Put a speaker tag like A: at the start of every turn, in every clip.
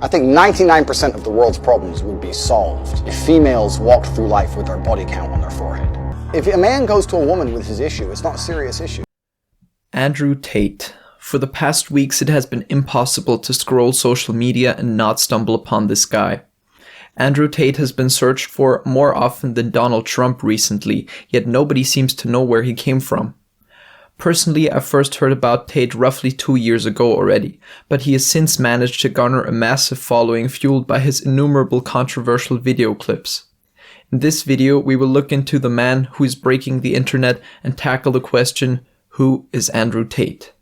A: I think 99% of the world's problems would be solved if females walked through life with their body count on their forehead. If a man goes to a woman with his issue, it's not a serious issue.
B: Andrew Tate. For the past weeks, it has been impossible to scroll social media and not stumble upon this guy. Andrew Tate has been searched for more often than Donald Trump recently, yet nobody seems to know where he came from. Personally, I first heard about Tate roughly 2 years ago already, but he has since managed to garner a massive following fueled by his innumerable controversial video clips. In this video, we will look into the man who is breaking the internet and tackle the question, who is Andrew Tate?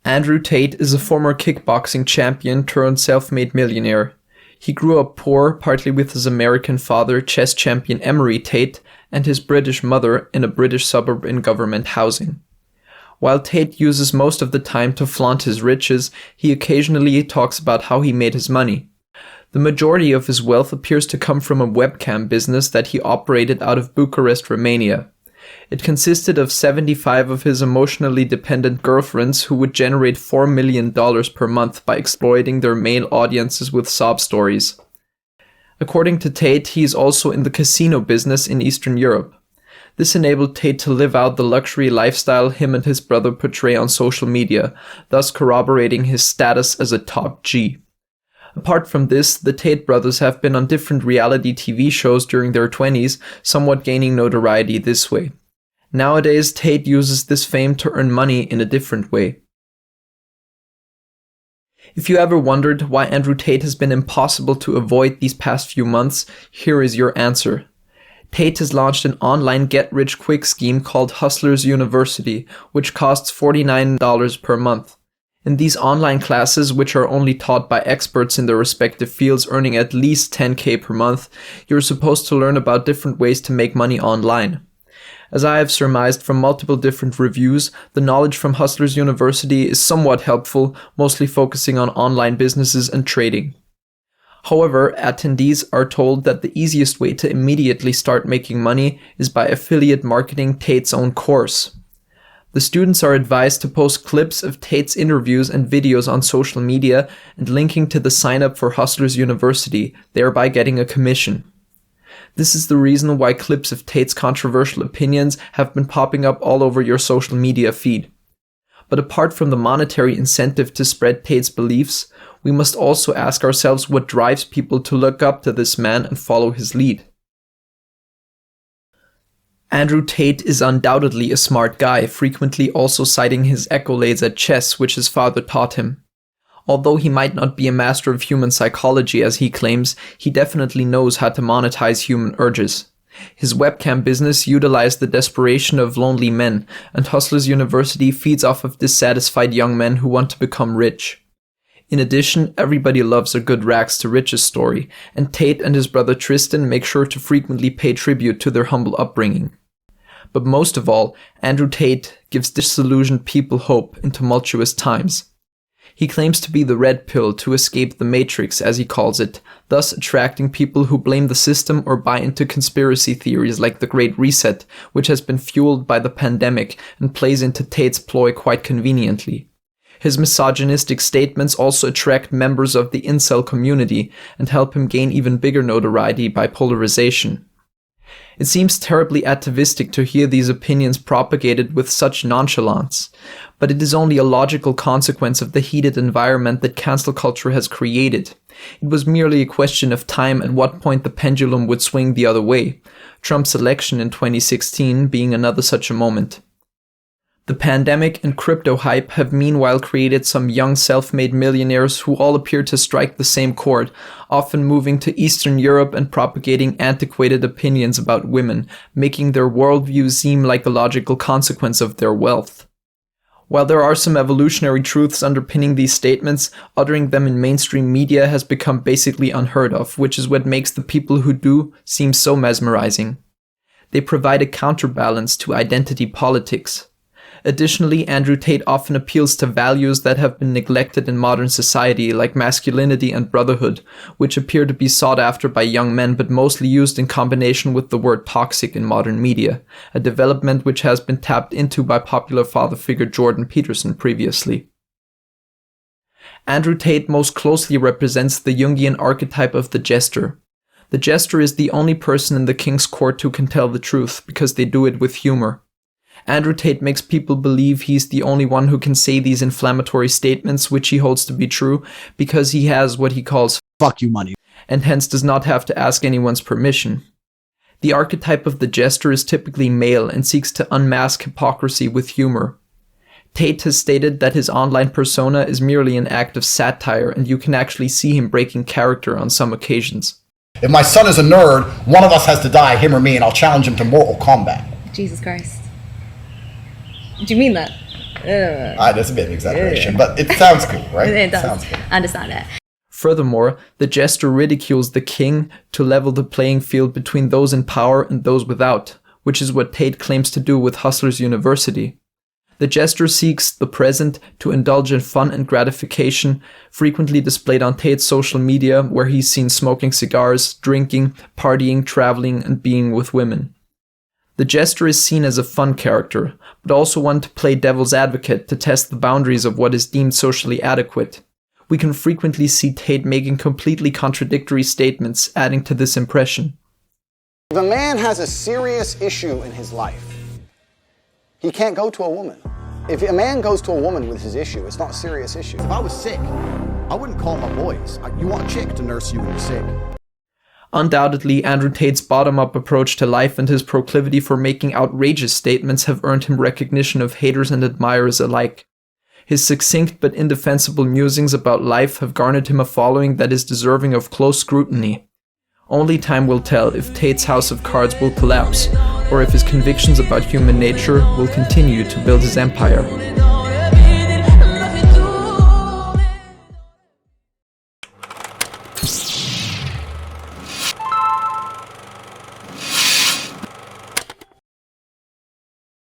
B: Andrew Tate is a former kickboxing champion turned self-made millionaire. He grew up poor, partly with his American father, chess champion Andrew Tate, and his British mother in a British suburb in government housing. While Tate uses most of the time to flaunt his riches, he occasionally talks about how he made his money. The majority of his wealth appears to come from a webcam business that he operated out of Bucharest, Romania. It consisted of 75 of his emotionally dependent girlfriends who would generate $4 million per month by exploiting their male audiences with sob stories. According to Tate, he is also in the casino business in Eastern Europe. This enabled Tate to live out the luxury lifestyle him and his brother portray on social media, thus corroborating his status as a top G. Apart from this, the Tate brothers have been on different reality TV shows during their 20s, somewhat gaining notoriety this way. Nowadays, Tate uses this fame to earn money in a different way. If you ever wondered why Andrew Tate has been impossible to avoid these past few months, here is your answer. Tate has launched an online get-rich-quick scheme called Hustlers University, which costs $49 per month. In these online classes, which are only taught by experts in their respective fields earning at least $10,000 per month, you're supposed to learn about different ways to make money online. As I have surmised from multiple different reviews, the knowledge from Hustlers University is somewhat helpful, mostly focusing on online businesses and trading. However, attendees are told that the easiest way to immediately start making money is by affiliate marketing Tate's own course. The students are advised to post clips of Tate's interviews and videos on social media and linking to the sign up for Hustlers University, thereby getting a commission. This is the reason why clips of Tate's controversial opinions have been popping up all over your social media feed. But apart from the monetary incentive to spread Tate's beliefs, we must also ask ourselves what drives people to look up to this man and follow his lead. Andrew Tate is undoubtedly a smart guy, frequently also citing his accolades at chess, which his father taught him. Although he might not be a master of human psychology as he claims, he definitely knows how to monetize human urges. His webcam business utilized the desperation of lonely men, and Hustlers University feeds off of dissatisfied young men who want to become rich. In addition, everybody loves a good rags to riches story, and Tate and his brother Tristan make sure to frequently pay tribute to their humble upbringing. But most of all, Andrew Tate gives disillusioned people hope in tumultuous times. He claims to be the red pill to escape the matrix, as he calls it, thus attracting people who blame the system or buy into conspiracy theories like the Great Reset, which has been fueled by the pandemic and plays into Tate's ploy quite conveniently. His misogynistic statements also attract members of the incel community and help him gain even bigger notoriety by polarization. It seems terribly atavistic to hear these opinions propagated with such nonchalance, but it is only a logical consequence of the heated environment that cancel culture has created. It was merely a question of time at what point the pendulum would swing the other way, Trump's election in 2016 being another such a moment. The pandemic and crypto hype have meanwhile created some young self-made millionaires who all appear to strike the same chord, often moving to Eastern Europe and propagating antiquated opinions about women, making their worldview seem like a logical consequence of their wealth. While there are some evolutionary truths underpinning these statements, uttering them in mainstream media has become basically unheard of, which is what makes the people who do seem so mesmerizing. They provide a counterbalance to identity politics. Additionally, Andrew Tate often appeals to values that have been neglected in modern society, like masculinity and brotherhood, which appear to be sought after by young men but mostly used in combination with the word toxic in modern media, a development which has been tapped into by popular father figure Jordan Peterson previously. Andrew Tate most closely represents the Jungian archetype of the Jester. The Jester is the only person in the king's court who can tell the truth, because they do it with humor. Andrew Tate makes people believe he's the only one who can say these inflammatory statements, which he holds to be true, because he has what he calls
C: "fuck you money,"
B: and hence does not have to ask anyone's permission. The archetype of the Jester is typically male and seeks to unmask hypocrisy with humor. Tate has stated that his online persona is merely an act of satire, and you can actually see him breaking character on some occasions.
C: If my son is a nerd, one of us has to die, him or me, and I'll challenge him to mortal combat.
D: Jesus Christ. Do you mean that?
C: That's a bit of an exaggeration, but it sounds cool, right?
D: It does.
C: Sounds cool.
D: I understand it.
B: Furthermore, the Jester ridicules the king to level the playing field between those in power and those without, which is what Tate claims to do with Hustlers University. The Jester seeks the present to indulge in fun and gratification, frequently displayed on Tate's social media, where he's seen smoking cigars, drinking, partying, traveling, and being with women. The Jester is seen as a fun character, but also one to play devil's advocate to test the boundaries of what is deemed socially adequate. We can frequently see Tate making completely contradictory statements, adding to this impression.
A: If a man has a serious issue in his life, he can't go to a woman. If a man goes to a woman with his issue, it's not a serious issue.
C: If I was sick, I wouldn't call my boys. You want a chick to nurse you when you're sick.
B: Undoubtedly, Andrew Tate's bottom-up approach to life and his proclivity for making outrageous statements have earned him recognition of haters and admirers alike. His succinct but indefensible musings about life have garnered him a following that is deserving of close scrutiny. Only time will tell if Tate's house of cards will collapse, or if his convictions about human nature will continue to build his empire.